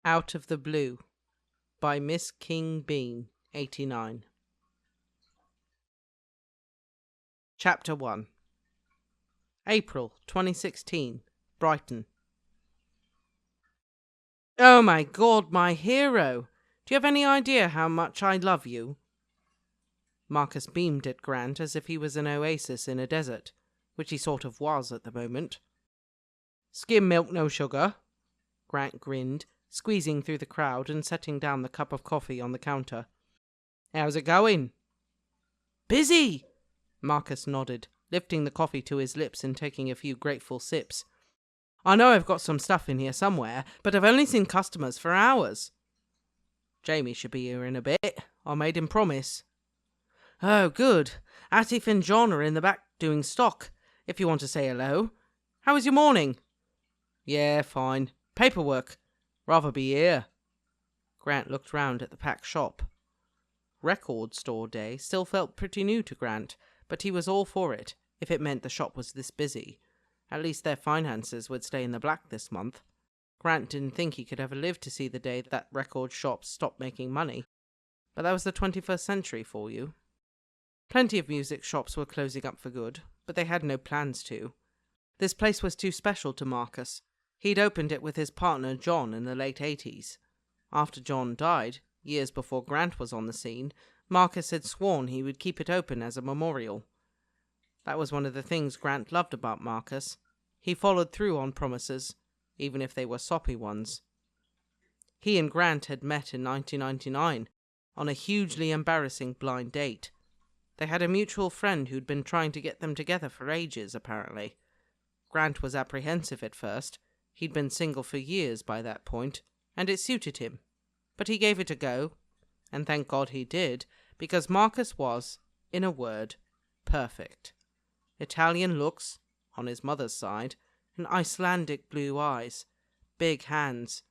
Out of the Blue by Miss King Bean, 89. Chapter 1. April 2016, Brighton. Oh my God, my hero! Do you have any idea how much I love you? Marcus beamed at Grant as if he was an oasis in a desert, which he sort of was at the moment. Skim milk, no sugar. Grant grinned, squeezing through the crowd and setting down the cup of coffee on the counter. How's it going? Busy! Marcus nodded, lifting the coffee to his lips and taking a few grateful sips. I know I've got some stuff in here somewhere, but I've only seen customers for hours. Jamie should be here in a bit. I made him promise. Oh, good. Atif and John are in the back doing stock, if you want to say hello. How was your morning? Yeah, fine. Paperwork. Rather be here. Grant looked round at the packed shop. Record store day still felt pretty new to Grant, but he was all for it, if it meant the shop was this busy. At least their finances would stay in the black this month. Grant didn't think he could ever live to see the day that record shops stopped making money. But that was the 21st century for you. Plenty of music shops were closing up for good, but they had no plans to. This place was too special to Marcus. He'd opened it with his partner John in the late 80s. After John died, years before Grant was on the scene, Marcus had sworn he would keep it open as a memorial. That was one of the things Grant loved about Marcus. He followed through on promises, even if they were soppy ones. He and Grant had met in 1999 on a hugely embarrassing blind date. They had a mutual friend who'd been trying to get them together for ages, apparently. Grant was apprehensive at first. He'd been single for years by that point, and it suited him. But he gave it a go, and thank God he did, because Marcus was, in a word, perfect. Italian looks, on his mother's side, and Icelandic blue eyes, big hands.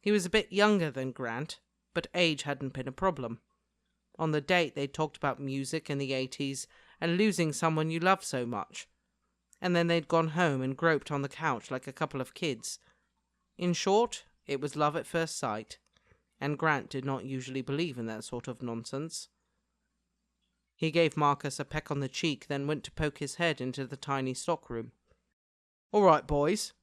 He was a bit younger than Grant, but age hadn't been a problem. On the date they talked about music in the 80s and losing someone you love so much. And then they'd gone home and groped on the couch like a couple of kids. In short, it was love at first sight, and Grant did not usually believe in that sort of nonsense. He gave Marcus a peck on the cheek, then went to poke his head into the tiny stockroom. All right, boys.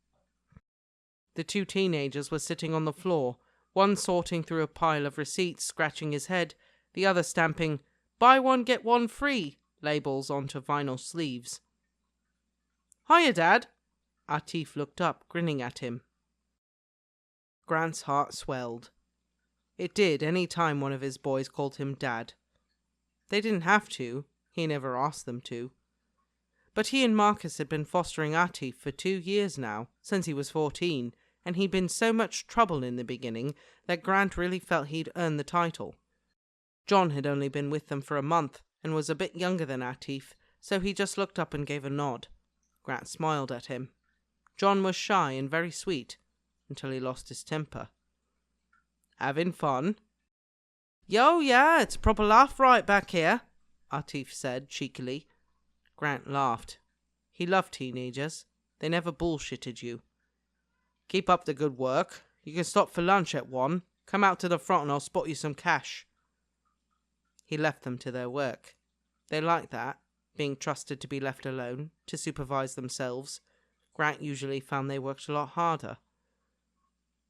The two teenagers were sitting on the floor, one sorting through a pile of receipts, scratching his head, the other stamping "Buy one, get one free" labels onto vinyl sleeves. Hiya, Dad. Atif looked up, grinning at him. Grant's heart swelled. It did any time one of his boys called him Dad. They didn't have to. He never asked them to. But he and Marcus had been fostering Atif for 2 years now, since he was 14, and he'd been so much trouble in the beginning that Grant really felt he'd earned the title. John had only been with them for a month, and was a bit younger than Atif, so he just looked up and gave a nod. Grant smiled at him. John was shy and very sweet, until he lost his temper. Having fun? Yo, yeah, it's a proper laugh right back here, Atif said cheekily. Grant laughed. He loved teenagers. They never bullshitted you. Keep up the good work. You can stop for lunch at 1. Come out to the front and I'll spot you some cash. He left them to their work. They liked that, being trusted to be left alone, to supervise themselves. Grant usually found they worked a lot harder.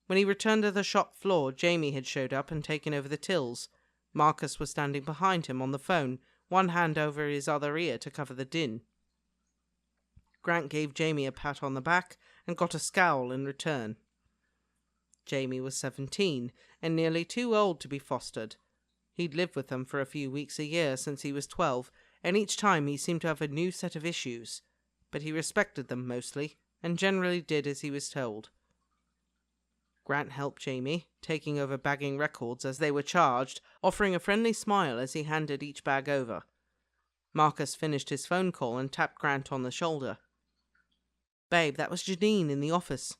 When he returned to the shop floor, Jamie had showed up and taken over the tills. Marcus was standing behind him on the phone, one hand over his other ear to cover the din. Grant gave Jamie a pat on the back and got a scowl in return. Jamie was 17 and nearly too old to be fostered. He'd lived with them for a few weeks a year since he was 12, and each time he seemed to have a new set of issues. But he respected them mostly, and generally did as he was told. Grant helped Jamie, taking over bagging records as they were charged, offering a friendly smile as he handed each bag over. Marcus finished his phone call and tapped Grant on the shoulder. Babe, that was Janine in the office.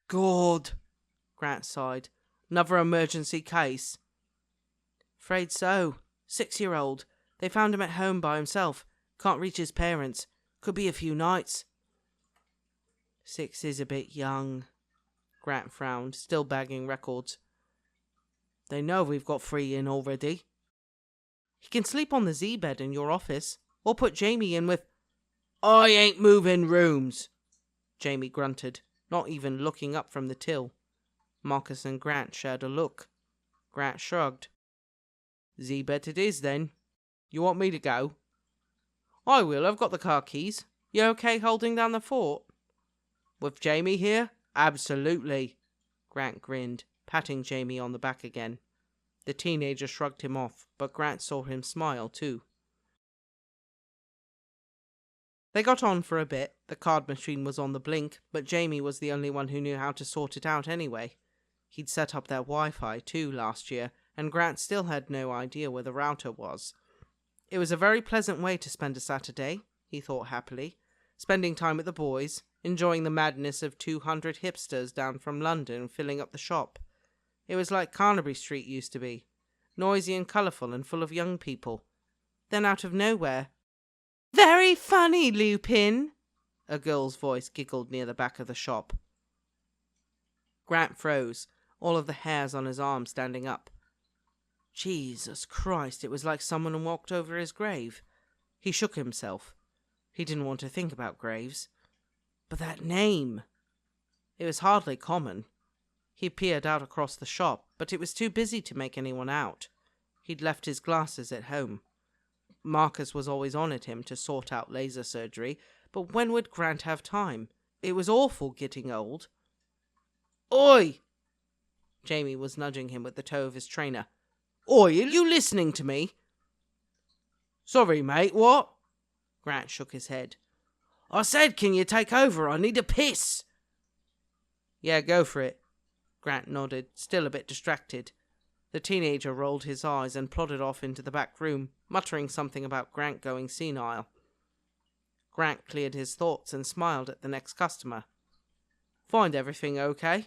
God, Grant sighed. Another emergency case. Afraid so. 6-year-old. They found him at home by himself. Can't reach his parents. Could be a few nights. 6 is a bit young. Grant frowned, still bagging records. They know we've got 3 in already. He can sleep on the Z-bed in your office, or put Jamie in with... I ain't moving rooms, Jamie grunted, not even looking up from the till. Marcus and Grant shared a look. Grant shrugged. Z-bed it is, then. You want me to go? I will, I've got the car keys. You okay holding down the fort? With Jamie here? Absolutely. Grant grinned, patting Jamie on the back again. The teenager shrugged him off, but Grant saw him smile too. They got on for a bit. The card machine was on the blink, but Jamie was the only one who knew how to sort it out anyway. He'd set up their Wi-Fi too last year, and Grant still had no idea where the router was. It was a very pleasant way to spend a Saturday, he thought happily, spending time with the boys, enjoying the madness of 200 hipsters down from London filling up the shop. It was like Carnaby Street used to be, noisy and colourful and full of young people. Then out of nowhere, "Very funny, Lupin," a girl's voice giggled near the back of the shop. Grant froze, all of the hairs on his arm standing up. Jesus Christ, it was like someone walked over his grave. He shook himself. He didn't want to think about graves. But that name! It was hardly common. He peered out across the shop, but it was too busy to make anyone out. He'd left his glasses at home. Marcus was always on at him to sort out laser surgery, but when would Grant have time? It was awful getting old. Oi! Jamie was nudging him with the toe of his trainer. Oi, are you listening to me? Sorry, mate, what? Grant shook his head. I said, can you take over? I need a piss. Yeah, go for it. Grant nodded, still a bit distracted. The teenager rolled his eyes and plodded off into the back room, muttering something about Grant going senile. Grant cleared his thoughts and smiled at the next customer. Find everything okay?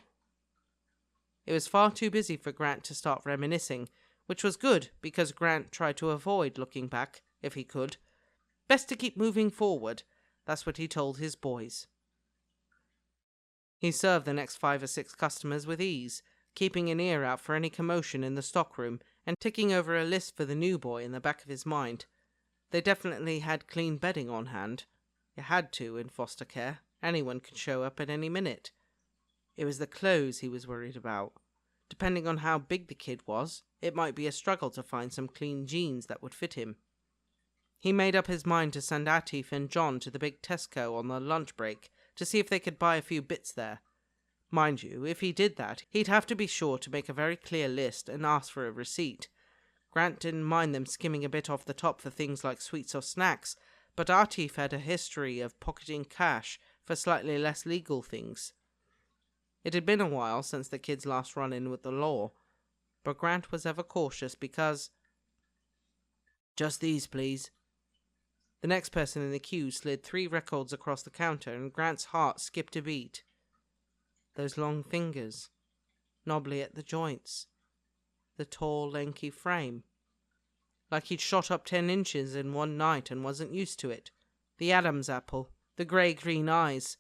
It was far too busy for Grant to start reminiscing, which was good because Grant tried to avoid looking back, if he could. Best to keep moving forward, that's what he told his boys. He served the next 5 or 6 customers with ease, keeping an ear out for any commotion in the stockroom and ticking over a list for the new boy in the back of his mind. They definitely had clean bedding on hand. You had to in foster care. Anyone could show up at any minute. It was the clothes he was worried about. Depending on how big the kid was, it might be a struggle to find some clean jeans that would fit him. He made up his mind to send Atif and John to the big Tesco on their lunch break to see if they could buy a few bits there. Mind you, if he did that, he'd have to be sure to make a very clear list and ask for a receipt. Grant didn't mind them skimming a bit off the top for things like sweets or snacks, but Atif had a history of pocketing cash for slightly less legal things. It had been a while since the kid's last run-in with the law, but Grant was ever cautious because... Just these, please. The next person in the queue slid 3 records across the counter and Grant's heart skipped a beat. Those long fingers, knobbly at the joints, the tall, lanky frame. Like he'd shot up 10 inches in one night and wasn't used to it. The Adam's apple, the grey-green eyes.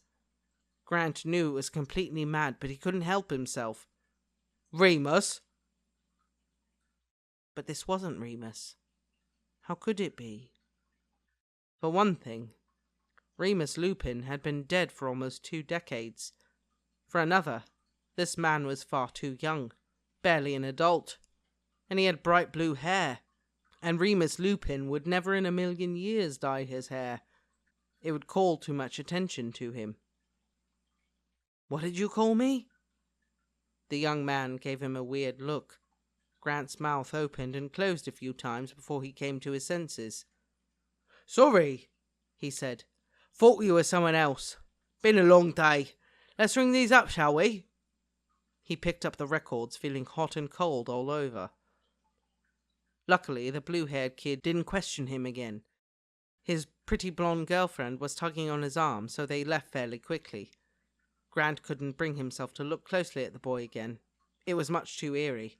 Grant knew it was completely mad, but he couldn't help himself. Remus? But this wasn't Remus. How could it be? For one thing, Remus Lupin had been dead for almost 2 decades. For another, this man was far too young, barely an adult, and he had bright blue hair, and Remus Lupin would never in a million years dye his hair. It would call too much attention to him. What did you call me? The young man gave him a weird look. Grant's mouth opened and closed a few times before he came to his senses. Sorry, he said. Thought you were someone else. Been a long day. Let's ring these up, shall we? He picked up the records, feeling hot and cold all over. Luckily, the blue-haired kid didn't question him again. His pretty blonde girlfriend was tugging on his arm, so they left fairly quickly. Grant couldn't bring himself to look closely at the boy again. It was much too eerie.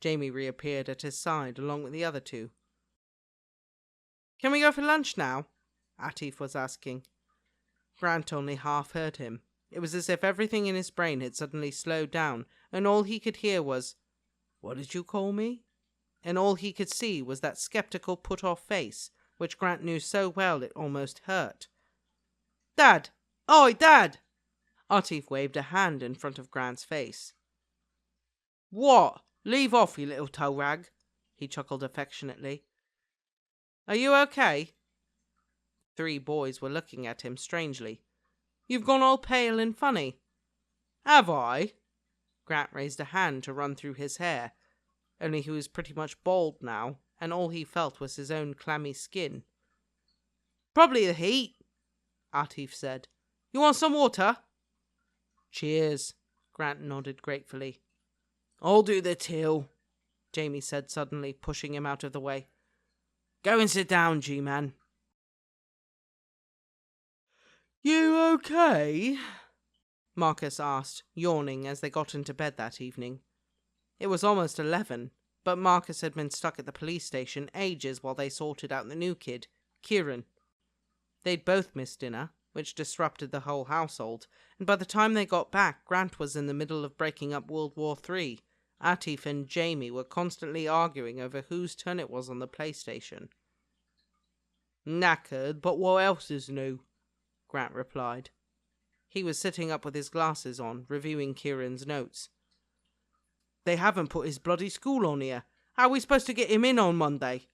Jamie reappeared at his side along with the other 2. Can we go for lunch now? Atif was asking. Grant only half heard him. It was as if everything in his brain had suddenly slowed down, and all he could hear was, "What did you call me?" And all he could see was that skeptical put-off face, which Grant knew so well it almost hurt. "Dad! Oi, Dad!" Artif waved a hand in front of Grant's face. "What? Leave off, you little toe rag," he chuckled affectionately. "Are you okay?" 3 boys were looking at him strangely. "You've gone all pale and funny." "Have I?" Grant raised a hand to run through his hair, only he was pretty much bald now, and all he felt was his own clammy skin. "Probably the heat," Artif said. "You want some water?" "Cheers," Grant nodded gratefully. "I'll do the till," Jamie said suddenly, pushing him out of the way. "Go and sit down, G-Man." "You okay?" Marcus asked, yawning as they got into bed that evening. It was almost 11, but Marcus had been stuck at the police station ages while they sorted out the new kid, Kieran. They'd both missed dinner, which disrupted the whole household, and by the time they got back, Grant was in the middle of breaking up World War III. Atif and Jamie were constantly arguing over whose turn it was on the PlayStation. "Knackered, but what else is new?" Grant replied. He was sitting up with his glasses on, reviewing Kieran's notes. "They haven't put his bloody school on here. How are we supposed to get him in on Monday?"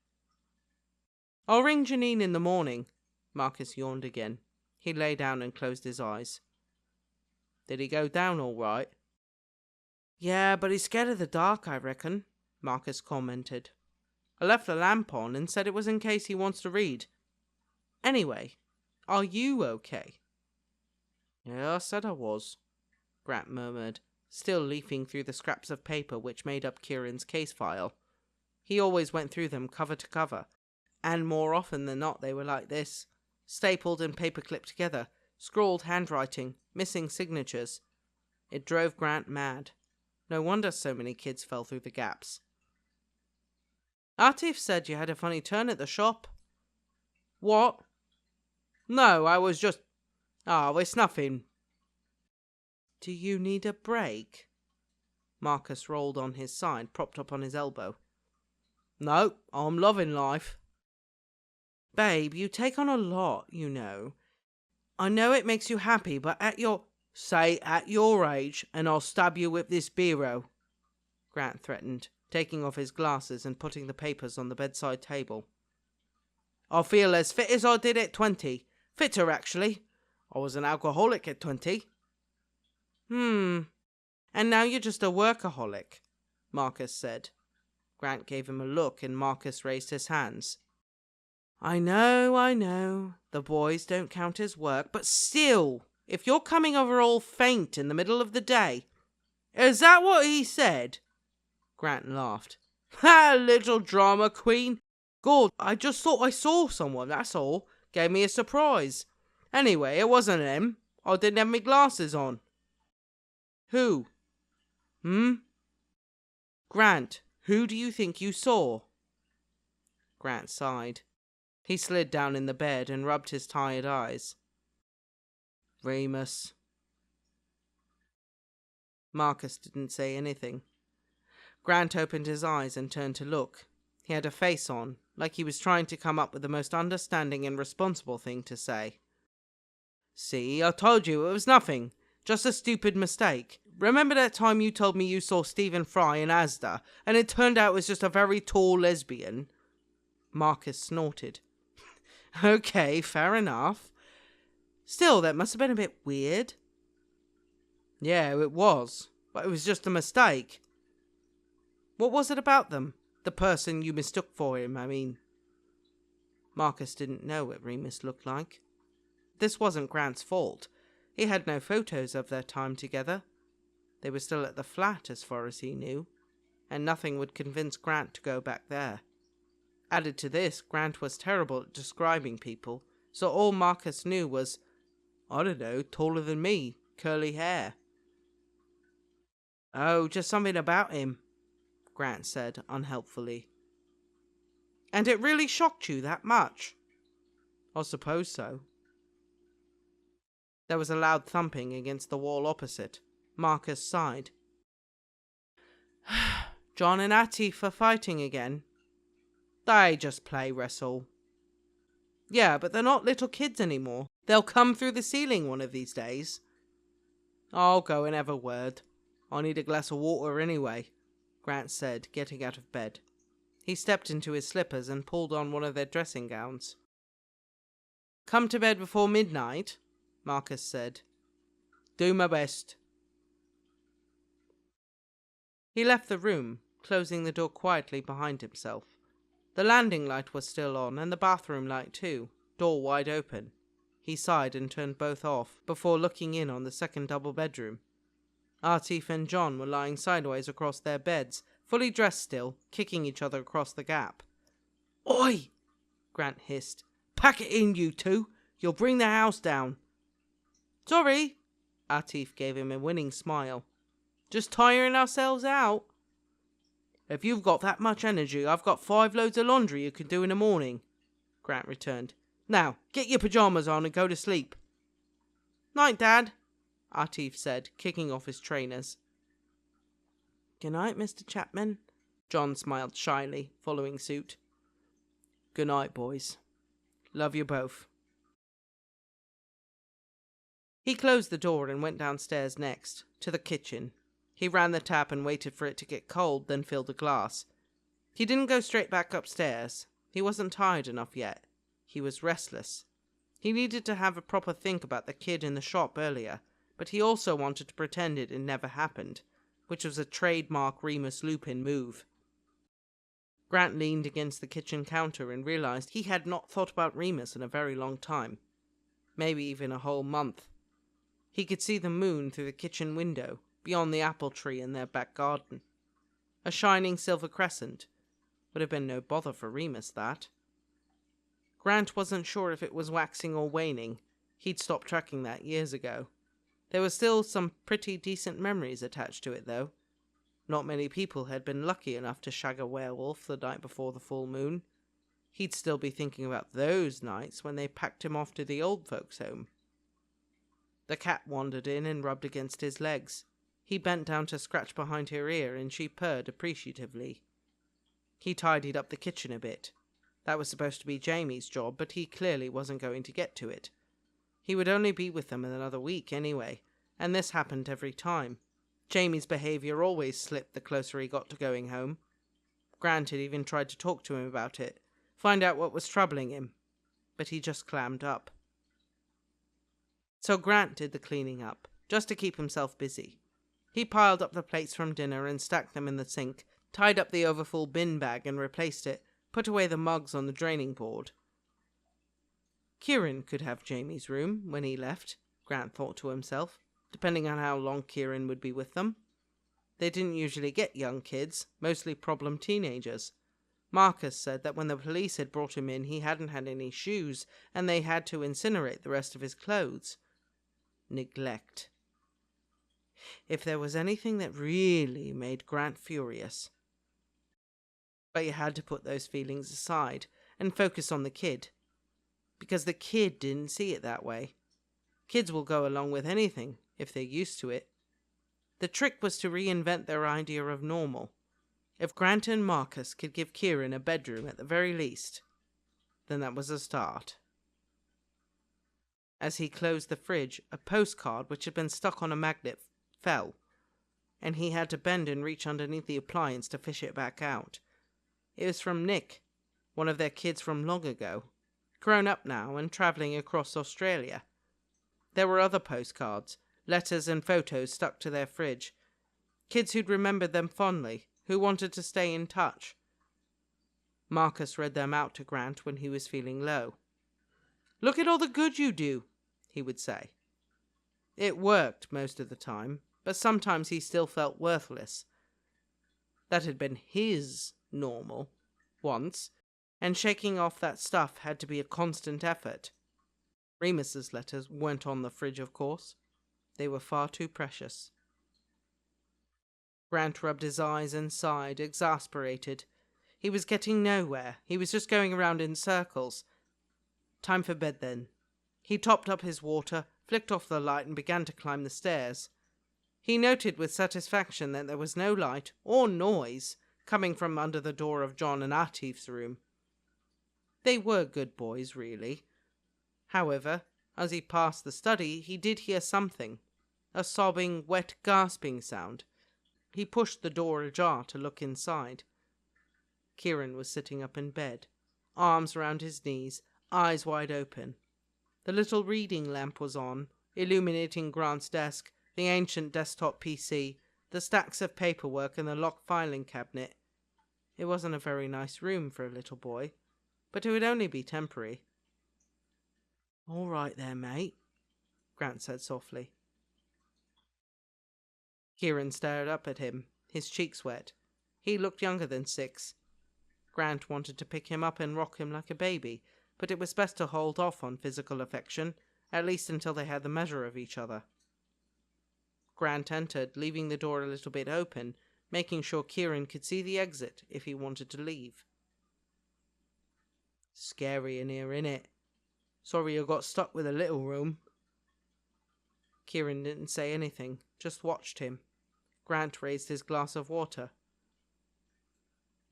"I'll ring Janine in the morning." Marcus yawned again. He lay down and closed his eyes. "Did he go down all right?" "Yeah, but he's scared of the dark, I reckon," Marcus commented. "I left the lamp on and said it was in case he wants to read. Anyway, are you okay?" "Yeah, I said I was," Grant murmured, still leafing through the scraps of paper which made up Kieran's case file. He always went through them cover to cover, and more often than not they were like this, stapled and paper-clipped together, scrawled handwriting, missing signatures. It drove Grant mad. No wonder so many kids fell through the gaps. "Atif said you had a funny turn at the shop." "What?" "No, I was just... Oh, it's nothing." "Do you need a break?" Marcus rolled on his side, propped up on his elbow. "No, I'm loving life." "Babe, you take on a lot, you know. I know it makes you happy, but at your..." "Say at your age, and I'll stab you with this biro," Grant threatened, taking off his glasses and putting the papers on the bedside table. "I feel as fit as I did at 20. Fitter, actually. I was an alcoholic at 20. And now you're just a workaholic," Marcus said. Grant gave him a look and Marcus raised his hands. I know. The boys don't count as work, but still, if you're coming over all faint in the middle of the day..." "Is that what he said?" Grant laughed. "Ha, little drama queen. God, I just thought I saw someone, that's all. Gave me a surprise. Anyway, it wasn't him. I didn't have my glasses on." "Who?" "Grant, who do you think you saw?" Grant sighed. He slid down in the bed and rubbed his tired eyes. "Remus." Marcus didn't say anything. Grant opened his eyes and turned to look. He had a face on, like he was trying to come up with the most understanding and responsible thing to say. "See, I told you it was nothing. Just a stupid mistake. Remember that time you told me you saw Stephen Fry in Asda, and it turned out it was just a very tall lesbian?" Marcus snorted. "Okay, fair enough. Still, that must have been a bit weird." "Yeah, it was, but it was just a mistake." "What was it about them? The person you mistook for him, I mean." Marcus didn't know what Remus looked like. This wasn't Grant's fault. He had no photos of their time together. They were still at the flat as far as he knew, and nothing would convince Grant to go back there. Added to this, Grant was terrible at describing people, so all Marcus knew was, I don't know, taller than me, curly hair. "Oh, just something about him," Grant said unhelpfully. "And it really shocked you that much?" "I suppose so." There was a loud thumping against the wall opposite. Marcus sighed. John and Atif are fighting again. They just play wrestle. Yeah, but they're not little kids anymore. They'll come through the ceiling one of these days. I'll go and have a word. I need a glass of water anyway, Grant said, getting out of bed. He stepped into his slippers and pulled on one of their dressing gowns. Come to bed before midnight, Marcus said. Do my best. He left the room, closing the door quietly behind himself. The landing light was still on, and the bathroom light too, door wide open. He sighed and turned both off, before looking in on the second double bedroom. Atif and John were lying sideways across their beds, fully dressed still, kicking each other across the gap. Oi! Grant hissed. Pack it in, you two! You'll bring the house down. Sorry! Atif gave him a winning smile. Just tiring ourselves out. If you've got that much energy, I've got 5 loads of laundry you can do in the morning, Grant returned. Now, get your pyjamas on and go to sleep. Night, Dad, Atif said, kicking off his trainers. Good night, Mr. Chapman, John smiled shyly, following suit. Good night, boys. Love you both. He closed the door and went downstairs next, to the kitchen. He ran the tap and waited for it to get cold, then filled a glass. He didn't go straight back upstairs. He wasn't tired enough yet. He was restless. He needed to have a proper think about the kid in the shop earlier, but he also wanted to pretend it had never happened, which was a trademark Remus Lupin move. Grant leaned against the kitchen counter and realized he had not thought about Remus in a very long time. Maybe even a whole month. He could see the moon through the kitchen window, beyond the apple tree in their back garden. A shining silver crescent. Would have been no bother for Remus, that. Grant wasn't sure if it was waxing or waning. He'd stopped tracking that years ago. There were still some pretty decent memories attached to it, though. Not many people had been lucky enough to shag a werewolf the night before the full moon. He'd still be thinking about those nights when they packed him off to the old folks' home. The cat wandered in and rubbed against his legs. He bent down to scratch behind her ear, and she purred appreciatively. He tidied up the kitchen a bit. That was supposed to be Jamie's job, but he clearly wasn't going to get to it. He would only be with them in another week anyway, and this happened every time. Jamie's behaviour always slipped the closer he got to going home. Grant had even tried to talk to him about it, find out what was troubling him, but he just clammed up. So Grant did the cleaning up, just to keep himself busy. He piled up the plates from dinner and stacked them in the sink, tied up the overfull bin bag and replaced it, put away the mugs on the draining board. Kieran could have Jamie's room when he left, Grant thought to himself, depending on how long Kieran would be with them. They didn't usually get young kids, mostly problem teenagers. Marcus said that when the police had brought him in, he hadn't had any shoes, and they had to incinerate the rest of his clothes. Neglect. If there was anything that really made Grant furious. But he had to put those feelings aside and focus on the kid. Because the kid didn't see it that way. Kids will go along with anything if they're used to it. The trick was to reinvent their idea of normal. If Grant and Marcus could give Kieran a bedroom at the very least, then that was a start. As he closed the fridge, a postcard which had been stuck on a magnet fell, and he had to bend and reach underneath the appliance to fish it back out. It was from Nick, one of their kids from long ago, grown up now and travelling across Australia. There were other postcards, letters and photos stuck to their fridge. Kids who'd remembered them fondly, who wanted to stay in touch. Marcus read them out to Grant when he was feeling low. "Look at all the good you do," he would say. It worked most of the time, but sometimes he still felt worthless. That had been his normal, once, and shaking off that stuff had to be a constant effort. Remus's letters weren't on the fridge, of course. They were far too precious. Grant rubbed his eyes and sighed, exasperated. He was getting nowhere. He was just going around in circles. Time for bed, then. He topped up his water, flicked off the light and began to climb the stairs. He noted with satisfaction that there was no light or noise coming from under the door of John and Atif's room. They were good boys, really. However, as he passed the study, he did hear something, a sobbing, wet, gasping sound. He pushed the door ajar to look inside. Kieran was sitting up in bed, arms round his knees, eyes wide open. The little reading lamp was on, illuminating Grant's desk, the ancient desktop PC, the stacks of paperwork and the locked filing cabinet. It wasn't a very nice room for a little boy, but it would only be temporary. "All right there, mate," Grant said softly. Kieran stared up at him, his cheeks wet. He looked younger than 6. Grant wanted to pick him up and rock him like a baby, but it was best to hold off on physical affection, at least until they had the measure of each other. Grant entered, leaving the door a little bit open, making sure Kieran could see the exit if he wanted to leave. "Scary in here, innit? Sorry you got stuck with a little room." Kieran didn't say anything, just watched him. Grant raised his glass of water.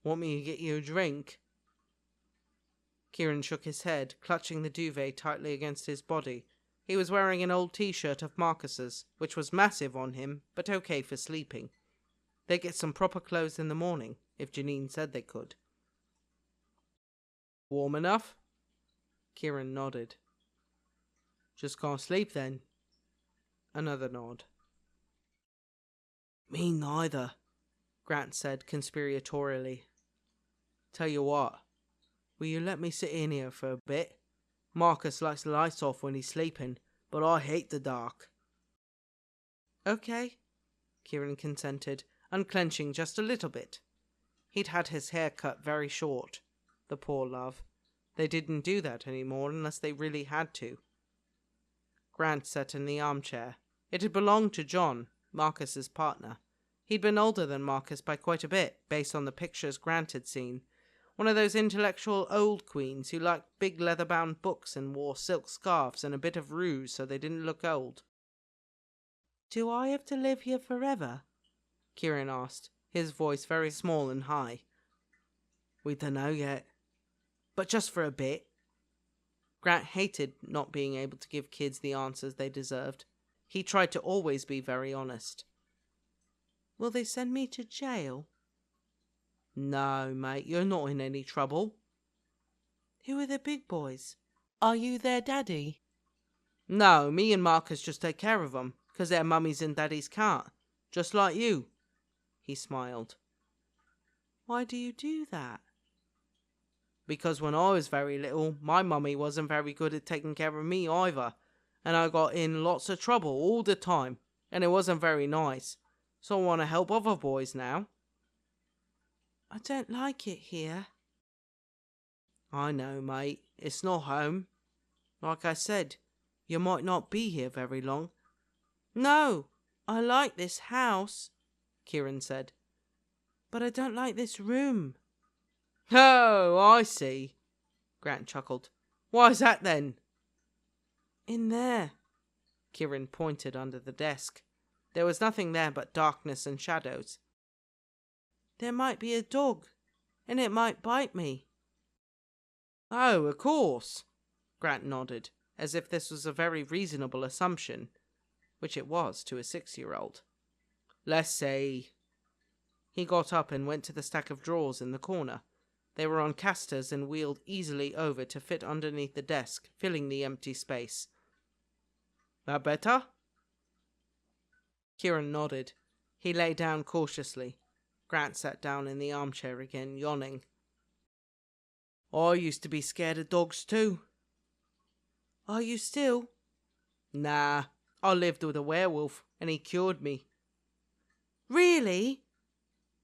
"Want me to get you a drink?" Kieran shook his head, clutching the duvet tightly against his body. He was wearing an old t-shirt of Marcus's, which was massive on him, but okay for sleeping. They'd get some proper clothes in the morning, if Janine said they could. "Warm enough?" Kieran nodded. "Just can't sleep then?" Another nod. "Me neither," Grant said conspiratorially. "Tell you what, will you let me sit in here for a bit? Marcus likes the lights off when he's sleeping, but I hate the dark." "Okay," Kieran consented, unclenching just a little bit. He'd had his hair cut very short. The poor love. They didn't do that anymore unless they really had to. Grant sat in the armchair. It had belonged to John, Marcus's partner. He'd been older than Marcus by quite a bit, based on the pictures Grant had seen. One of those intellectual old queens who liked big leather-bound books and wore silk scarves and a bit of rouge so they didn't look old. "Do I have to live here forever?" Kieran asked, his voice very small and high. "We dunno yet. But just for a bit." Grant hated not being able to give kids the answers they deserved. He tried to always be very honest. "Will they send me to jail?" "No, mate, you're not in any trouble." "Who are the big boys? Are you their daddy?" "No, me and Marcus just take care of them, 'cause their mummies and daddies can't. Just like you." He smiled. "Why do you do that?" "Because when I was very little, my mummy wasn't very good at taking care of me either, and I got in lots of trouble all the time, and it wasn't very nice. So I want to help other boys now." "I don't like it here." "I know, mate. It's not home. Like I said, you might not be here very long." "No, I like this house," Kieran said. "But I don't like this room." "Oh, I see," Grant chuckled. "Why's that then?" "In there." Kieran pointed under the desk. There was nothing there but darkness and shadows. "There might be a dog, and it might bite me." "Oh, of course," Grant nodded, as if this was a very reasonable assumption, which it was to a 6-year-old. "Let's see." He got up and went to the stack of drawers in the corner. They were on casters and wheeled easily over to fit underneath the desk, filling the empty space. "That better?" Kieran nodded. He lay down cautiously. Grant sat down in the armchair again, yawning. "I used to be scared of dogs too." "Are you still?" "Nah, I lived with a werewolf, and he cured me." "Really?"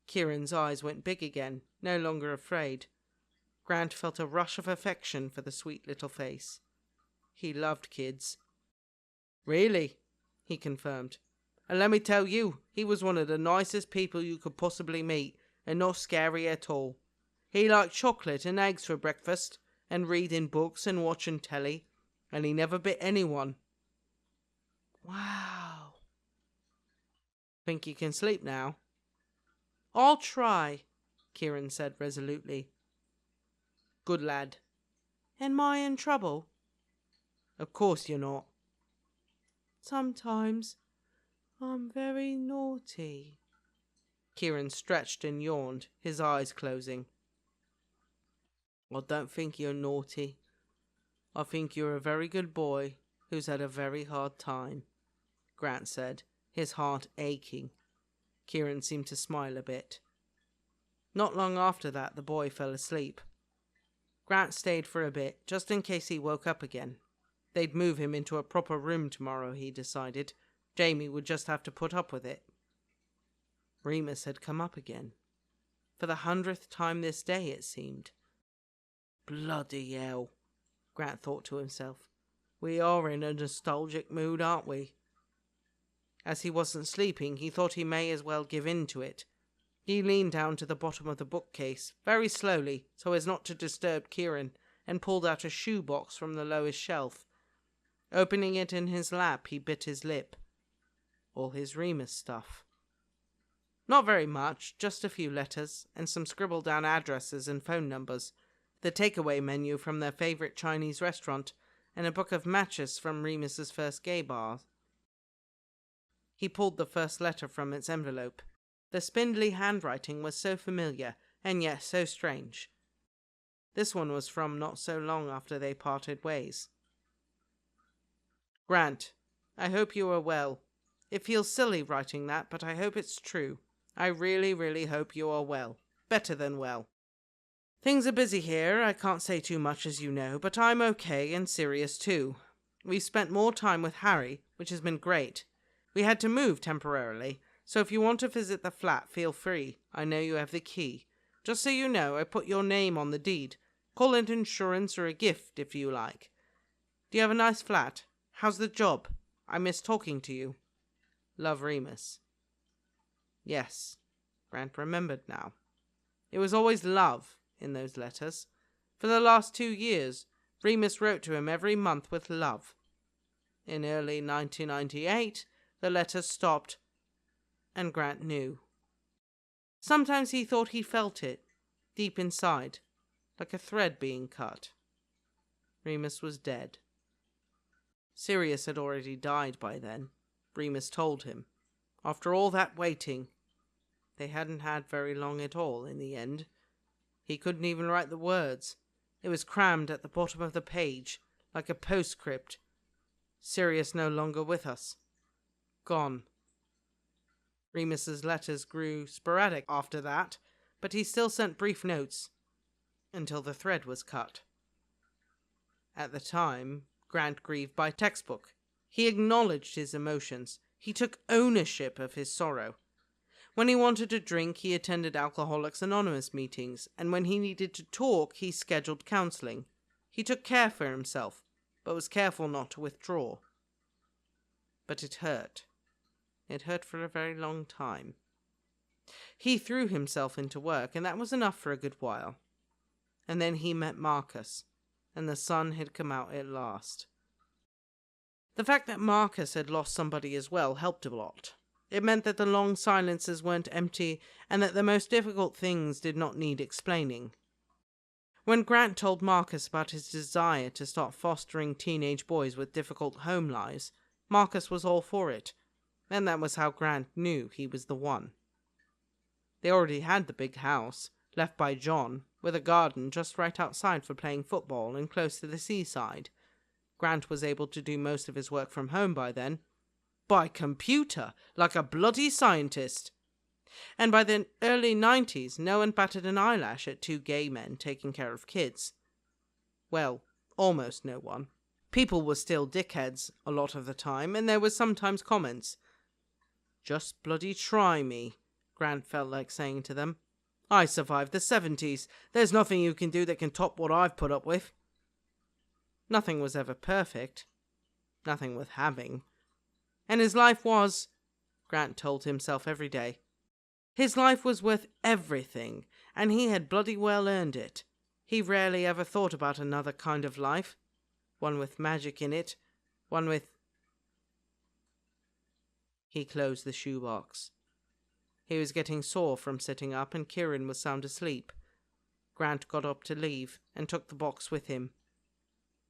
Kieran's eyes went big again, no longer afraid. Grant felt a rush of affection for the sweet little face. He loved kids. "Really?" he confirmed. "And let me tell you, he was one of the nicest people you could possibly meet, and not scary at all. He liked chocolate and eggs for breakfast, and reading books and watching telly, and he never bit anyone." Wow. Think you can sleep now? I'll try, Kieran said resolutely. Good lad. Am I in trouble? Of course you're not. Sometimes I'm very naughty. Kieran stretched and yawned, his eyes closing. I don't think you're naughty. I think you're a very good boy who's had a very hard time, Grant said, his heart aching. Kieran seemed to smile a bit. Not long after that, the boy fell asleep. Grant stayed for a bit, just in case he woke up again. They'd move him into a proper room tomorrow, he decided. Jamie would just have to put up with it. Remus had come up again. For the 100th time this day, it seemed. Bloody hell, Grant thought to himself. We are in a nostalgic mood, aren't we? As he wasn't sleeping, he thought he may as well give in to it. He leaned down to the bottom of the bookcase, very slowly, so as not to disturb Kieran, and pulled out a shoebox from the lowest shelf. Opening it in his lap, he bit his lip. All his Remus stuff. Not very much, just a few letters, and some scribbled down addresses and phone numbers, the takeaway menu from their favourite Chinese restaurant, and a book of matches from Remus's first gay bar. He pulled the first letter from its envelope. The spindly handwriting was so familiar, and yet so strange. This one was from not so long after they parted ways. Grant, I hope you are well. It feels silly writing that, but I hope it's true. I really, really hope you are well. Better than well. Things are busy here, I can't say too much as you know, but I'm okay and Sirius too. We've spent more time with Harry, which has been great. We had to move temporarily, so if you want to visit the flat, feel free. I know you have the key. Just so you know, I put your name on the deed. Call it insurance or a gift, if you like. Do you have a nice flat? How's the job? I miss talking to you. Love, Remus. Yes, Grant remembered now. It was always love in those letters. For the last 2 years, Remus wrote to him every month with love. In early 1998, the letters stopped, and Grant knew. Sometimes he thought he felt it, deep inside, like a thread being cut. Remus was dead. Sirius had already died by then, Remus told him. After all that waiting, they hadn't had very long at all in the end. He couldn't even write the words. It was crammed at the bottom of the page, like a postscript. Sirius no longer with us. Gone. Remus's letters grew sporadic after that, but he still sent brief notes, until the thread was cut. At the time, Grant grieved by textbook. He acknowledged his emotions. He took ownership of his sorrow. When he wanted to drink, he attended Alcoholics Anonymous meetings, and when he needed to talk, he scheduled counselling. He took care for himself, but was careful not to withdraw. But it hurt. It hurt for a very long time. He threw himself into work, and that was enough for a good while. And then he met Marcus, and the sun had come out at last. The fact that Marcus had lost somebody as well helped a lot. It meant that the long silences weren't empty, and that the most difficult things did not need explaining. When Grant told Marcus about his desire to start fostering teenage boys with difficult home lives, Marcus was all for it, and that was how Grant knew he was the one. They already had the big house, left by John, with a garden just right outside for playing football and close to the seaside. Grant was able to do most of his work from home by then. By computer, like a bloody scientist. And by the early 90s, no one batted an eyelash at 2 gay men taking care of kids. Well, almost no one. People were still dickheads a lot of the time, and there were sometimes comments. Just bloody try me, Grant felt like saying to them. I survived the 70s. There's nothing you can do that can top what I've put up with. Nothing was ever perfect. Nothing worth having. And his life was, Grant told himself every day. His life was worth everything, and he had bloody well earned it. He rarely ever thought about another kind of life. One with magic in it. One with... He closed the shoebox. He was getting sore from sitting up, and Kieran was sound asleep. Grant got up to leave and took the box with him.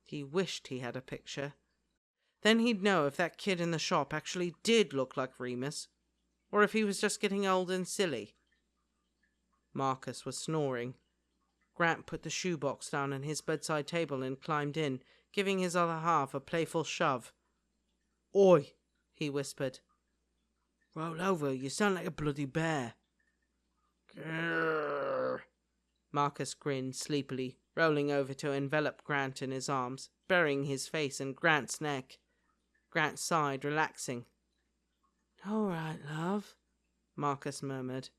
He wished he had a picture. Then he'd know if that kid in the shop actually did look like Remus, or if he was just getting old and silly. Marcus was snoring. Grant put the shoebox down on his bedside table and climbed in, giving his other half a playful shove. "Oi," he whispered. "Roll over, you sound like a bloody bear." "Grrr." Marcus grinned sleepily, rolling over to envelop Grant in his arms, burying his face in Grant's neck. Grant sighed, relaxing. "All right, love," Marcus murmured.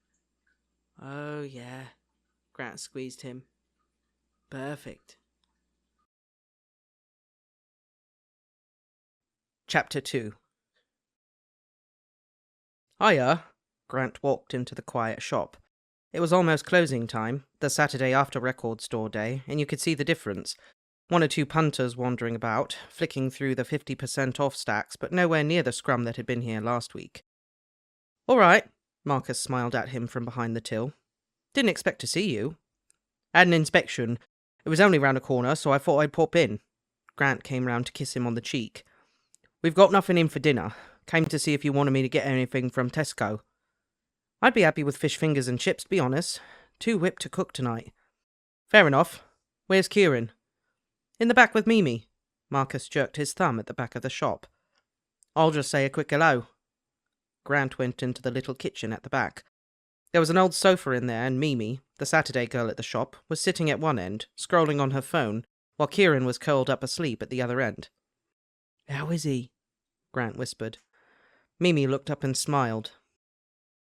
"Oh, yeah." Grant squeezed him. "Perfect." Chapter 2. Hiya. Grant walked into the quiet shop. It was almost closing time, the Saturday after record store day, and you could see the difference. One or two punters wandering about, flicking through the 50% off stacks, but nowhere near the scrum that had been here last week. "All right," Marcus smiled at him from behind the till. "Didn't expect to see you." "Had an inspection. It was only round the corner, so I thought I'd pop in." Grant came round to kiss him on the cheek. "We've got nothing in for dinner. Came to see if you wanted me to get anything from Tesco." "I'd be happy with fish fingers and chips, to be honest. Too whipped to cook tonight." "Fair enough. Where's Kieran?" "In the back with Mimi." Marcus jerked his thumb at the back of the shop. "I'll just say a quick hello." Grant went into the little kitchen at the back. There was an old sofa in there, and Mimi, the Saturday girl at the shop, was sitting at one end, scrolling on her phone, while Kieran was curled up asleep at the other end. "How is he?" Grant whispered. Mimi looked up and smiled.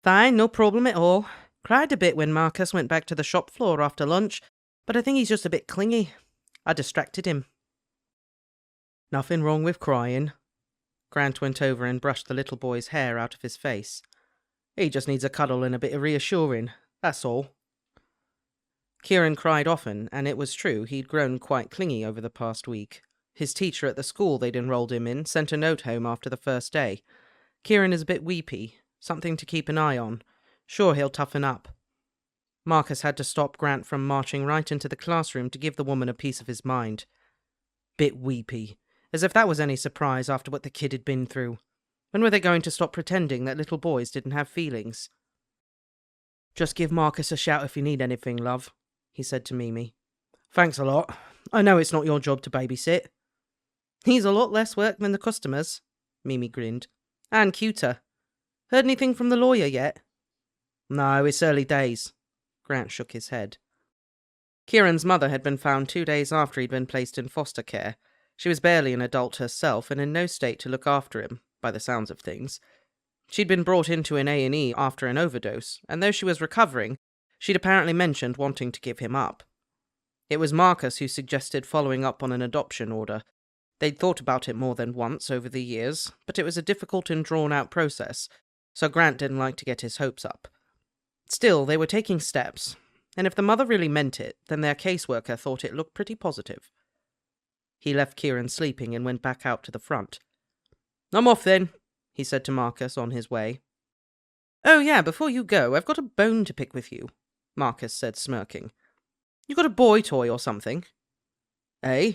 "Fine, no problem at all. Cried a bit when Marcus went back to the shop floor after lunch, but I think he's just a bit clingy. I distracted him." "Nothing wrong with crying." Grant went over and brushed the little boy's hair out of his face. "He just needs a cuddle and a bit of reassuring, that's all." Kieran cried often, and it was true he'd grown quite clingy over the past week. His teacher at the school they'd enrolled him in sent a note home after the first day. "Kieran is a bit weepy, something to keep an eye on. Sure he'll toughen up." Marcus had to stop Grant from marching right into the classroom to give the woman a piece of his mind. Bit weepy, as if that was any surprise after what the kid had been through. When were they going to stop pretending that little boys didn't have feelings? "Just give Marcus a shout if you need anything, love," he said to Mimi. "Thanks a lot. I know it's not your job to babysit." "He's a lot less work than the customers," Mimi grinned. "And cuter. Heard anything from the lawyer yet?" "No, it's early days." Grant shook his head. Kieran's mother had been found 2 days after he'd been placed in foster care. She was barely an adult herself and in no state to look after him, by the sounds of things. She'd been brought into an A&E after an overdose, and though she was recovering, she'd apparently mentioned wanting to give him up. It was Marcus who suggested following up on an adoption order. They'd thought about it more than once over the years, but it was a difficult and drawn-out process, so Grant didn't like to get his hopes up. Still, they were taking steps, and if the mother really meant it, then their caseworker thought it looked pretty positive. He left Kieran sleeping and went back out to the front. "I'm off then," he said to Marcus on his way. "Oh yeah, before you go, I've got a bone to pick with you," Marcus said, smirking. "You got a boy toy or something?" "Eh?"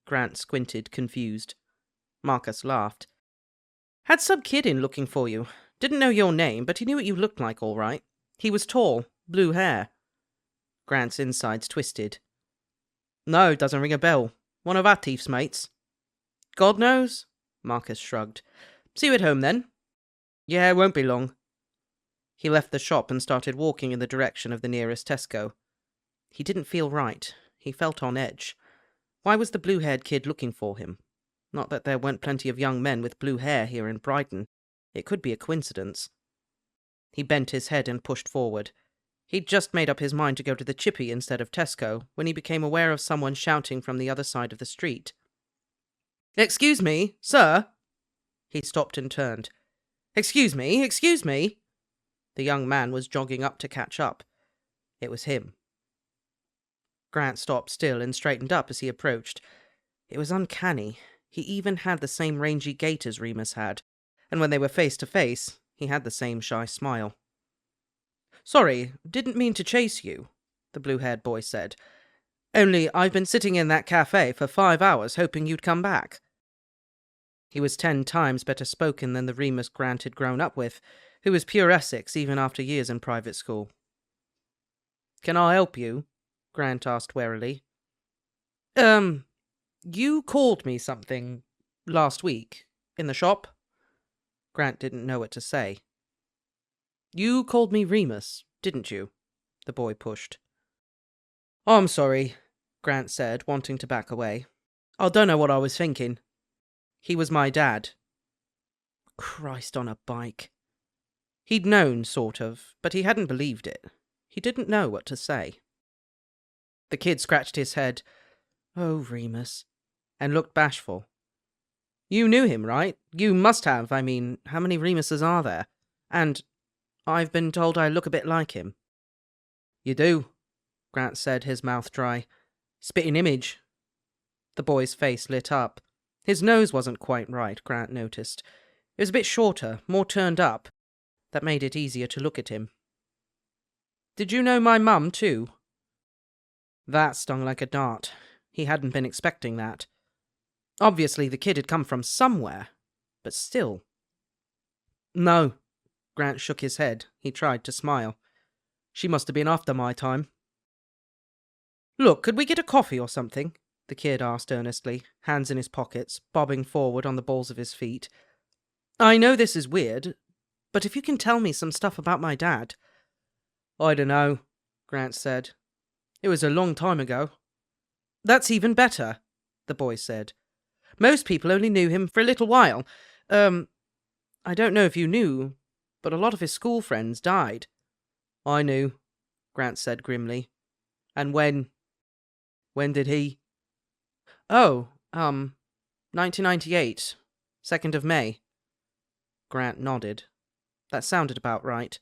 Grant squinted, confused. Marcus laughed. "Had some kid in looking for you. Didn't know your name, but he knew what you looked like all right. He was tall, blue hair." Grant's insides twisted. "No, doesn't ring a bell. One of Atif's mates?" "God knows," Marcus shrugged. "See you at home then?" "Yeah, it won't be long." He left the shop and started walking in the direction of the nearest Tesco. He didn't feel right. He felt on edge. Why was the blue-haired kid looking for him? Not that there weren't plenty of young men with blue hair here in Brighton. It could be a coincidence. He bent his head and pushed forward. He'd just made up his mind to go to the Chippy instead of Tesco when he became aware of someone shouting from the other side of the street. "Excuse me, sir!" He stopped and turned. Excuse me! Excuse me!" The young man was jogging up to catch up. It was him. Grant stopped still and straightened up as he approached. It was uncanny. He even had the same rangy gait as Remus had. and when they were face to face, he had the same shy smile. "Sorry, didn't mean to chase you," the blue-haired boy said. "Only I've been sitting in that cafe for 5 hours hoping you'd come back." He was 10 times better spoken than the Remus Grant had grown up with, who was pure Essex even after years in private school. "Can I help you?" Grant asked warily. You called me something last week, in the shop?" Grant didn't know what to say. "You called me Remus, didn't you?" the boy pushed. "I'm sorry," Grant said, wanting to back away. "I don't know what I was thinking. He was my dad." Christ on a bike. He'd known, sort of, but he hadn't believed it. He didn't know what to say. The kid scratched his head. "Oh, Remus," and looked bashful. "You knew him, right? You must have. I mean, how many Remuses are there? And I've been told I look a bit like him." "You do," Grant said, his mouth dry. "Spitting image." The boy's face lit up. His nose wasn't quite right, Grant noticed. It was a bit shorter, more turned up. That made it easier to look at him. "Did you know my mum, too?" That stung like a dart. He hadn't been expecting that. Obviously, the kid had come from somewhere, but still. "No." Grant shook his head. He tried to smile. "She must have been after my time." "Look, could we get a coffee or something?" the kid asked earnestly, hands in his pockets, bobbing forward on the balls of his feet. "I know this is weird, but if you can tell me some stuff about my dad..." "I dunno," Grant said. "It was a long time ago." "That's even better," the boy said. "Most people only knew him for a little while. I don't know if you knew, but a lot of his school friends died." "I knew," Grant said grimly. "And when did he?" "Oh, 1998, 2nd of May. Grant nodded. That sounded about right.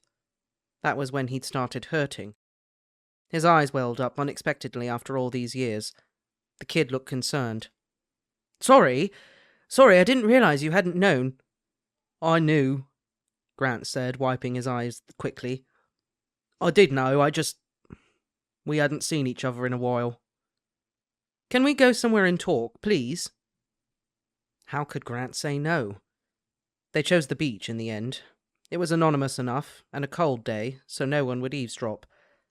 That was when he'd started hurting. His eyes welled up unexpectedly after all these years. The kid looked concerned. Sorry, I didn't realize you hadn't known." "I knew," Grant said, wiping his eyes quickly. "I did know, we hadn't seen each other in a while." "Can we go somewhere and talk, please?" How could Grant say no? They chose the beach in the end. It was anonymous enough, and a cold day, so no one would eavesdrop.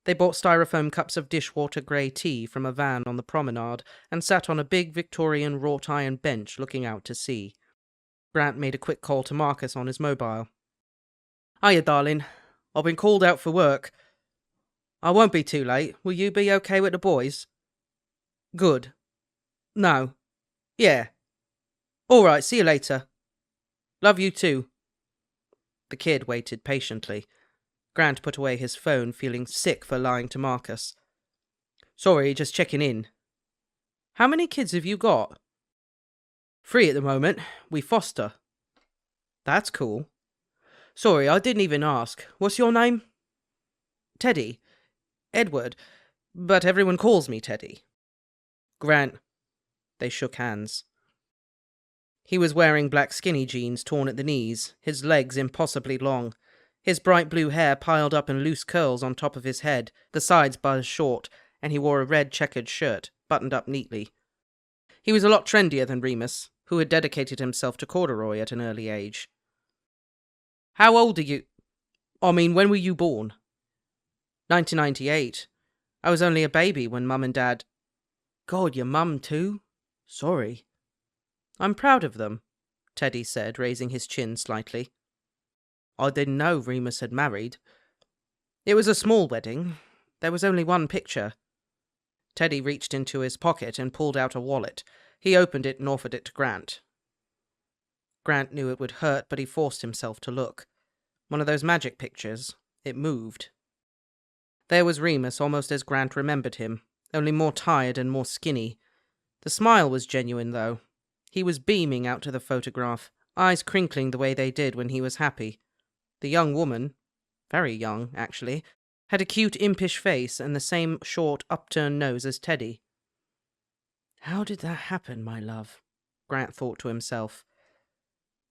They bought styrofoam cups of dishwater grey tea from a van on the promenade and sat on a big Victorian wrought-iron bench looking out to sea. Grant made a quick call to Marcus on his mobile. "Hiya, darling. I've been called out for work. I won't be too late. Will you be okay with the boys?" "Good. No. Yeah. All right, see you later. Love you too." The kid waited patiently. Grant put away his phone, feeling sick for lying to Marcus. "Sorry, just checking in." "How many kids have you got?" "3 at the moment. We foster." "That's cool." "Sorry, I didn't even ask. What's your name?" "Teddy. Edward. But everyone calls me Teddy." "Grant." They shook hands. He was wearing black skinny jeans torn at the knees, his legs impossibly long. His bright blue hair piled up in loose curls on top of his head, the sides buzzed short, and he wore a red checkered shirt, buttoned up neatly. He was a lot trendier than Remus, who had dedicated himself to corduroy at an early age. "How old are you? I mean, when were you born?" 1998. I was only a baby when Mum and Dad... God, your mum too? Sorry. "I'm proud of them," Teddy said, raising his chin slightly. "I didn't know Remus had married. It was a small wedding. There was only one picture." Teddy reached into his pocket and pulled out a wallet. He opened it and offered it to Grant. Grant knew it would hurt, but he forced himself to look. One of those magic pictures. It moved. There was Remus, almost as Grant remembered him, only more tired and more skinny. The smile was genuine, though. He was beaming out to the photograph, eyes crinkling the way they did when he was happy. The young woman, very young, actually, had a cute impish face and the same short, upturned nose as Teddy. "How did that happen, my love?" Grant thought to himself.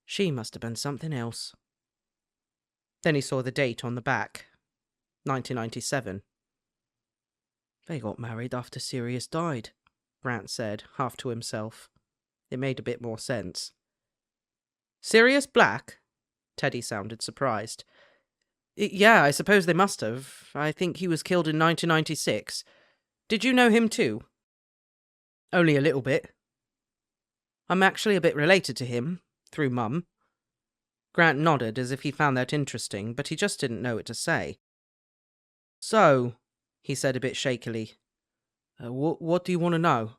She must have been something else. Then he saw the date on the back. 1997. They got married after Sirius died, Grant said, half to himself. It made a bit more sense. Sirius Black? Teddy sounded surprised. Yeah, I suppose they must have. I think he was killed in 1996. Did you know him too? Only a little bit. I'm actually a bit related to him, through Mum. Grant nodded as if he found that interesting, but he just didn't know what to say. So, he said a bit shakily, what do you want to know?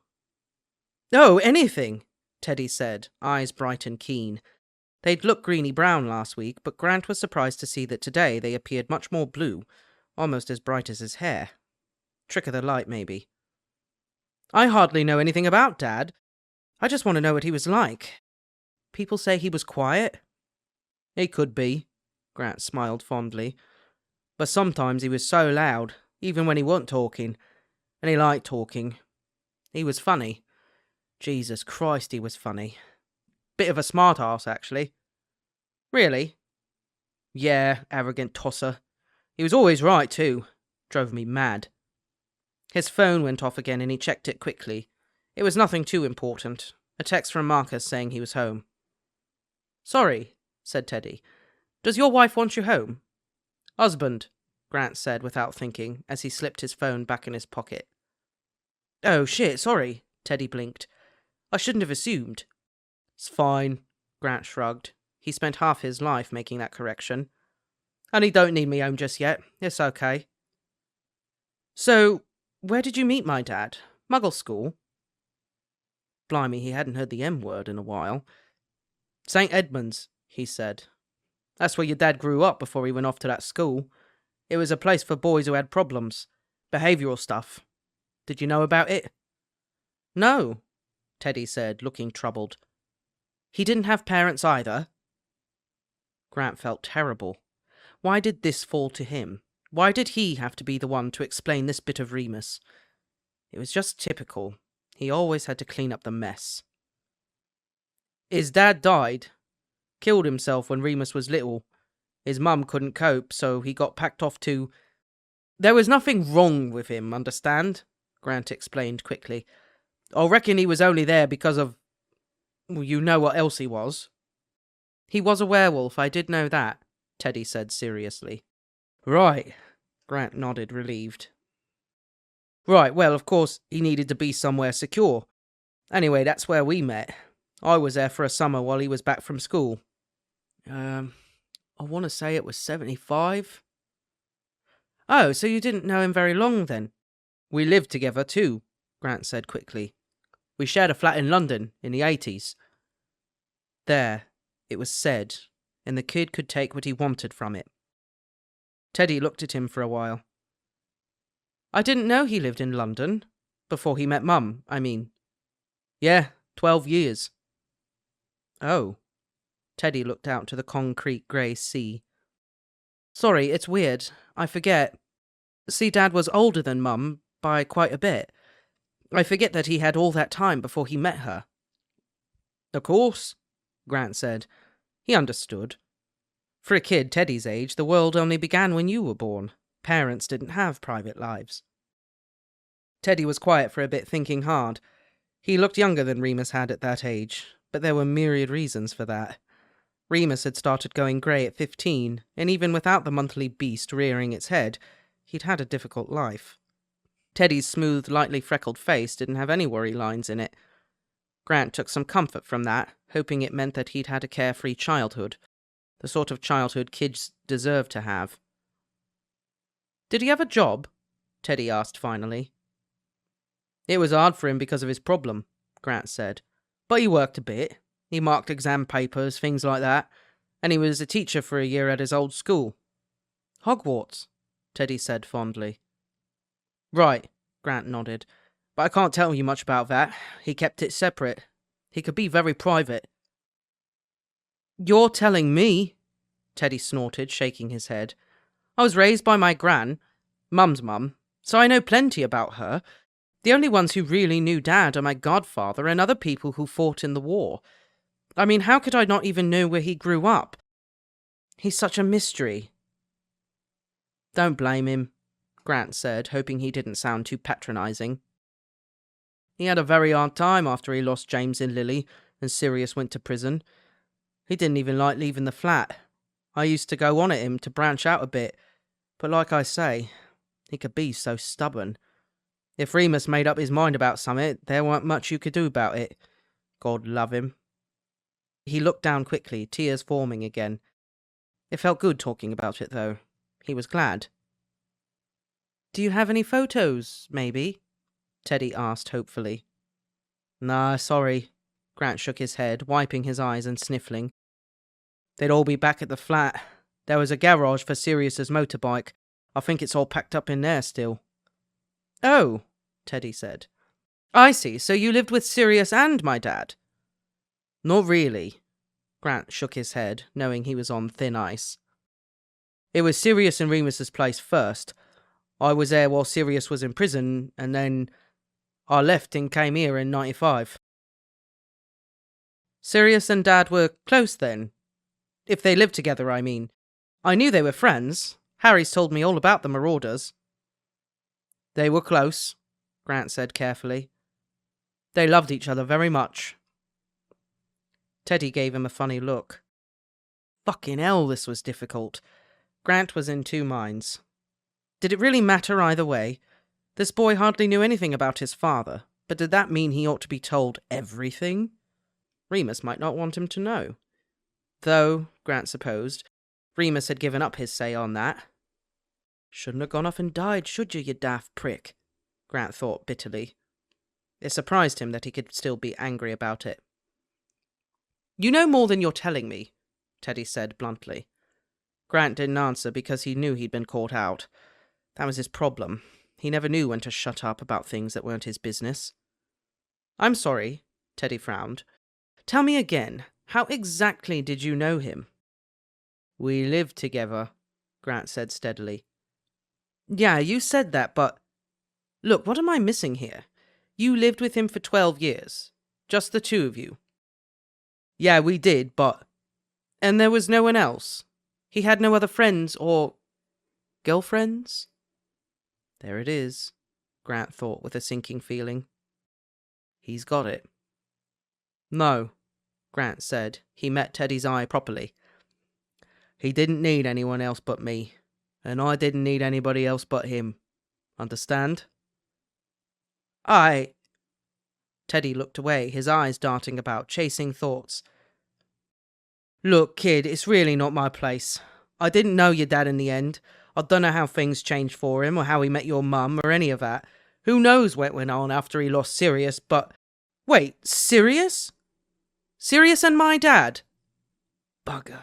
Oh, anything, Teddy said, eyes bright and keen. They'd looked greeny-brown last week, but Grant was surprised to see that today they appeared much more blue, almost as bright as his hair. Trick of the light, maybe. I hardly know anything about Dad. I just want to know what he was like. People say he was quiet. He could be, Grant smiled fondly. But sometimes he was so loud, even when he wasn't talking. And he liked talking. He was funny. Jesus Christ, he was funny. Bit of a smart-ass, actually. Really? Yeah, arrogant tosser. He was always right, too. Drove me mad. His phone went off again and he checked it quickly. It was nothing too important. A text from Marcus saying he was home. Sorry, said Teddy. Does your wife want you home? Husband, Grant said without thinking, as he slipped his phone back in his pocket. Oh, shit, sorry, Teddy blinked. I shouldn't have assumed. It's fine, Grant shrugged. He spent half his life making that correction. And he don't need me home just yet. It's okay. So, where did you meet my dad? Muggle school? Blimey, he hadn't heard the M-word in a while. St. Edmunds, he said. That's where your dad grew up before he went off to that school. It was a place for boys who had problems. Behavioural stuff. Did you know about it? No, Teddy said, looking troubled. He didn't have parents either? Grant felt terrible. Why did this fall to him? Why did he have to be the one to explain this bit of Remus? It was just typical. He always had to clean up the mess. His dad died. Killed himself when Remus was little. His mum couldn't cope, so he got packed off to... There was nothing wrong with him, understand? Grant explained quickly. I reckon he was only there because of... Well, you know what else he was. He was a werewolf, I did know that, Teddy said seriously. Right, Grant nodded, relieved. Right, well, of course, he needed to be somewhere secure. Anyway, that's where we met. I was there for a summer while he was back from school. I want to say it was 75. Oh, so you didn't know him very long then? We lived together too, Grant said quickly. We shared a flat in London in the 80s. There, it was said, and the kid could take what he wanted from it. Teddy looked at him for a while. I didn't know he lived in London. Before he met Mum, I mean. Yeah, 12 years. Oh. Teddy looked out to the concrete grey sea. Sorry, it's weird. I forget. See, Dad was older than Mum by quite a bit. I forget that he had all that time before he met her. Of course, Grant said. He understood. For a kid Teddy's age, the world only began when you were born. Parents didn't have private lives. Teddy was quiet for a bit, thinking hard. He looked younger than Remus had at that age, but there were myriad reasons for that. Remus had started going grey at 15, and even without the monthly beast rearing its head, he'd had a difficult life. Teddy's smooth, lightly freckled face didn't have any worry lines in it. Grant took some comfort from that, hoping it meant that he'd had a carefree childhood, the sort of childhood kids deserve to have. Did he have a job? Teddy asked finally. It was hard for him because of his problem, Grant said. But he worked a bit. He marked exam papers, things like that. And he was a teacher for a year at his old school. Hogwarts, Teddy said fondly. Right, Grant nodded. But I can't tell you much about that. He kept it separate. He could be very private. You're telling me? Teddy snorted, shaking his head. I was raised by my gran, Mum's mum, so I know plenty about her. The only ones who really knew Dad are my godfather and other people who fought in the war. I mean, how could I not even know where he grew up? He's such a mystery. Don't blame him, Grant said, hoping he didn't sound too patronising. He had a very hard time after he lost James and Lily and Sirius went to prison. He didn't even like leaving the flat. I used to go on at him to branch out a bit, but like I say, he could be so stubborn. If Remus made up his mind about something, there weren't much you could do about it. God love him. He looked down quickly, tears forming again. It felt good talking about it, though. He was glad. Do you have any photos, maybe? Teddy asked hopefully. Nah, sorry. Grant shook his head, wiping his eyes and sniffling. They'd all be back at the flat. There was a garage for Sirius's motorbike. I think it's all packed up in there still. Oh, Teddy said. I see, so you lived with Sirius and my dad? Not really. Grant shook his head, knowing he was on thin ice. It was Sirius and Remus's place first. I was there while Sirius was in prison, and then I left and came here in 95. Sirius and Dad were close then? If they lived together, I mean. I knew they were friends. Harry's told me all about the Marauders. They were close, Grant said carefully. They loved each other very much. Teddy gave him a funny look. Fucking hell, this was difficult. Grant was in two minds. Did it really matter either way? This boy hardly knew anything about his father, but did that mean he ought to be told everything? Remus might not want him to know. Though, Grant supposed, Remus had given up his say on that. Shouldn't have gone off and died, should you daft prick? Grant thought bitterly. It surprised him that he could still be angry about it. You know more than you're telling me, Teddy said bluntly. Grant didn't answer because he knew he'd been caught out. That was his problem. He never knew when to shut up about things that weren't his business. I'm sorry, Teddy frowned. Tell me again, how exactly did you know him? We lived together, Grant said steadily. Yeah, you said that, but... Look, what am I missing here? You lived with him for 12 years. Just the two of you. Yeah, we did, but... And there was no one else? He had no other friends or... girlfriends? There it is, Grant thought with a sinking feeling. He's got it. No, Grant said. He met Teddy's eye properly. He didn't need anyone else but me, and I didn't need anybody else but him. Understand? Teddy looked away, his eyes darting about, chasing thoughts. Look, kid, it's really not my place. I didn't know your dad in the end. I don't know how things changed for him, or how he met your mum, or any of that. Who knows what went on after he lost Sirius, but... Wait, Sirius? Sirius and my dad? Bugger.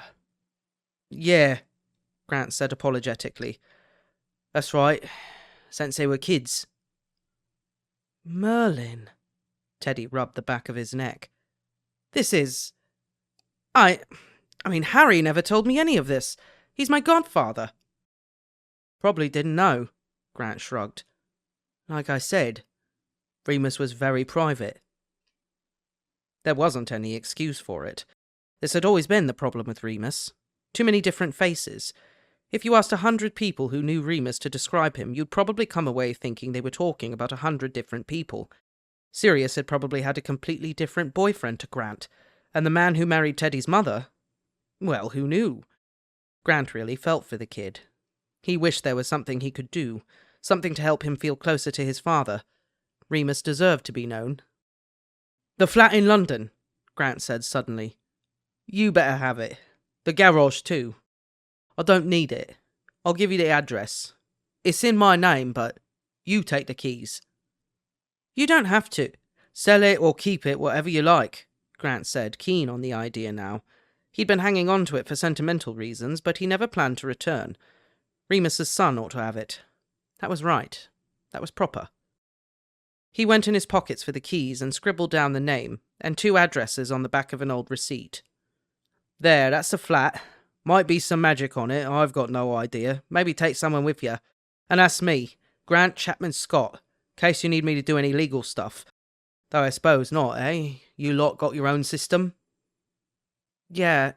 Yeah, Grant said apologetically. That's right, since they were kids. Merlin. Teddy rubbed the back of his neck. This is... I mean, Harry never told me any of this. He's my godfather. Probably didn't know, Grant shrugged. Like I said, Remus was very private. There wasn't any excuse for it. This had always been the problem with Remus. Too many different faces. If you asked 100 people who knew Remus to describe him, you'd probably come away thinking they were talking about 100 different people. Sirius had probably had a completely different boyfriend to Grant, and the man who married Teddy's mother, well, who knew? Grant really felt for the kid. He wished there was something he could do, something to help him feel closer to his father. Remus deserved to be known. The flat in London, Grant said suddenly. You better have it. The garage too. I don't need it. I'll give you the address. It's in my name, but you take the keys. You don't have to. Sell it or keep it, whatever you like, Grant said, keen on the idea now. He'd been hanging on to it for sentimental reasons, but he never planned to return. Remus's son ought to have it. That was right. That was proper. He went in his pockets for the keys and scribbled down the name and 2 addresses on the back of an old receipt. There, that's the flat. Might be some magic on it, I've got no idea. Maybe take someone with you. And that's me, Grant Chapman Scott, case you need me to do any legal stuff. Though I suppose not, eh? You lot got your own system? Yeah.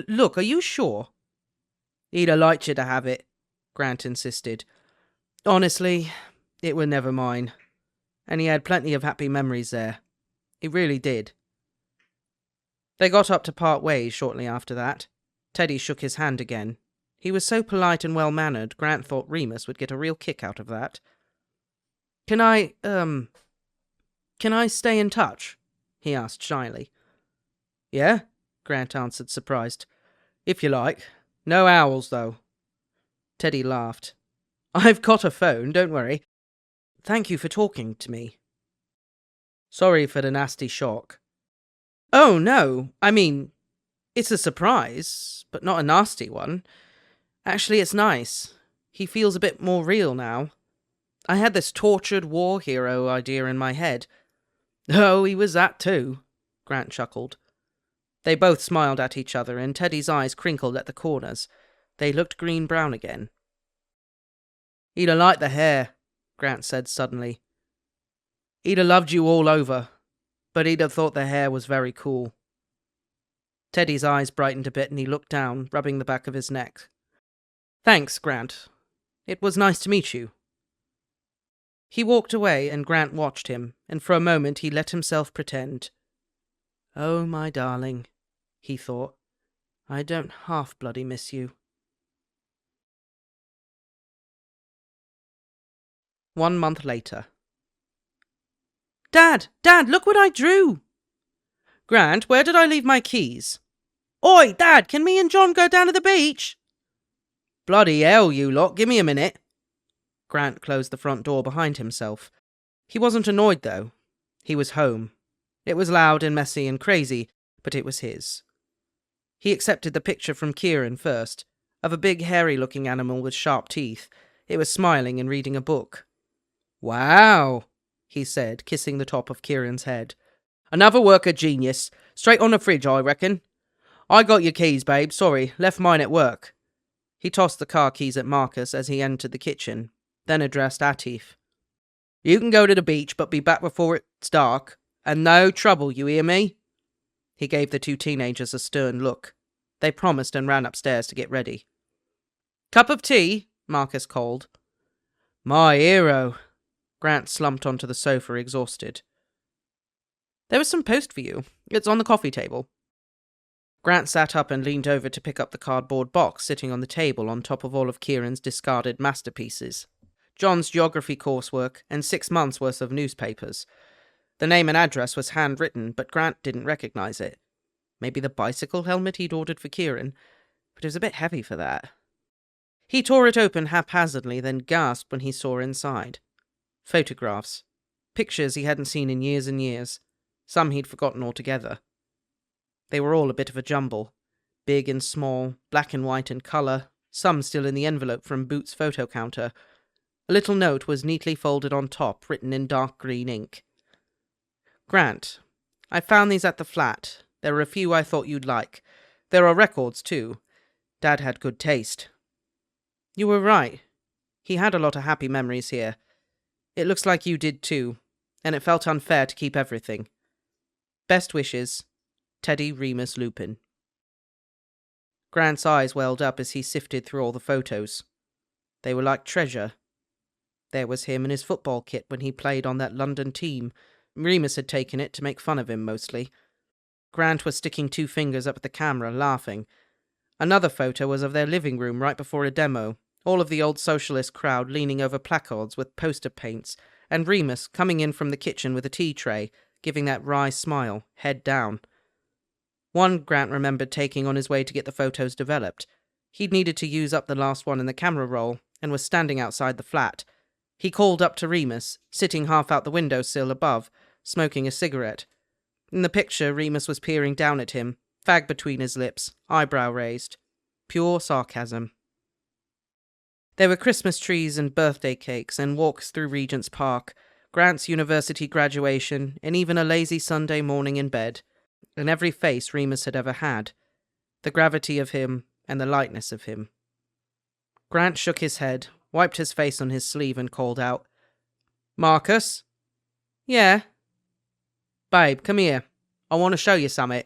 Look, are you sure? He'd have liked you to have it, Grant insisted. Honestly, it were never mine. And he had plenty of happy memories there. He really did. They got up to part ways shortly after that. Teddy shook his hand again. He was so polite and well-mannered, Grant thought Remus would get a real kick out of that. Can I stay in touch? He asked shyly. Yeah, Grant answered, surprised. If you like. No owls, though. Teddy laughed. I've got a phone, don't worry. Thank you for talking to me. Sorry for the nasty shock. Oh, no, I mean, it's a surprise, but not a nasty one. Actually, it's nice. He feels a bit more real now. I had this tortured war hero idea in my head. Oh, he was that too, Grant chuckled. They both smiled at each other, and Teddy's eyes crinkled at the corners. They looked green-brown again. He'd have liked the hair, Grant said suddenly. He'd have loved you all over, but he'd have thought the hair was very cool. Teddy's eyes brightened a bit, and he looked down, rubbing the back of his neck. Thanks, Grant. It was nice to meet you. He walked away, and Grant watched him, and for a moment he let himself pretend. Oh, my darling, he thought, I don't half-bloody miss you. 1 month later. Dad, look what I drew! Grant, where did I leave my keys? Oi, Dad, can me and John go down to the beach? Bloody hell, you lot, give me a minute. Grant closed the front door behind himself. He wasn't annoyed, though. He was home. It was loud and messy and crazy, but it was his. He accepted the picture from Kieran first, of a big hairy-looking animal with sharp teeth. It was smiling and reading a book. Wow, he said, kissing the top of Kieran's head. Another work of genius. Straight on the fridge, I reckon. I got your keys, babe. Sorry, left mine at work. He tossed the car keys at Marcus as he entered the kitchen, then addressed Atif. You can go to the beach, but be back before it's dark. And no trouble, you hear me? He gave the two teenagers a stern look. They promised and ran upstairs to get ready. Cup of tea? Marcus called. My hero. Grant slumped onto the sofa, exhausted. There was some post for you. It's on the coffee table. Grant sat up and leaned over to pick up the cardboard box sitting on the table on top of all of Kieran's discarded masterpieces. John's geography coursework and 6 months' worth of newspapers. The name and address was handwritten, but Grant didn't recognize it. Maybe the bicycle helmet he'd ordered for Kieran, but it was a bit heavy for that. He tore it open haphazardly, then gasped when he saw inside. Photographs. Pictures he hadn't seen in years and years. Some he'd forgotten altogether. They were all a bit of a jumble. Big and small, black and white in colour, some still in the envelope from Boots' photo counter. A little note was neatly folded on top, written in dark green ink. Grant, I found these at the flat. There are a few I thought you'd like. There are records, too. Dad had good taste. You were right. He had a lot of happy memories here. It looks like you did too, and it felt unfair to keep everything. Best wishes, Teddy Remus Lupin. Grant's eyes welled up as he sifted through all the photos. They were like treasure. There was him in his football kit when he played on that London team. Remus had taken it to make fun of him, mostly. Grant was sticking 2 fingers up at the camera, laughing. Another photo was of their living room right before a demo, all of the old socialist crowd leaning over placards with poster paints, and Remus coming in from the kitchen with a tea tray, giving that wry smile, head down. One Grant remembered taking on his way to get the photos developed. He'd needed to use up the last one in the camera roll, and was standing outside the flat. He called up to Remus, sitting half out the windowsill above, smoking a cigarette. In the picture, Remus was peering down at him, fag between his lips, eyebrow raised. Pure sarcasm. There were Christmas trees and birthday cakes and walks through Regent's Park, Grant's university graduation, and even a lazy Sunday morning in bed, and every face Remus had ever had. The gravity of him and the lightness of him. Grant shook his head, wiped his face on his sleeve and called out, Marcus? Yeah? Babe, come here. I want to show you something.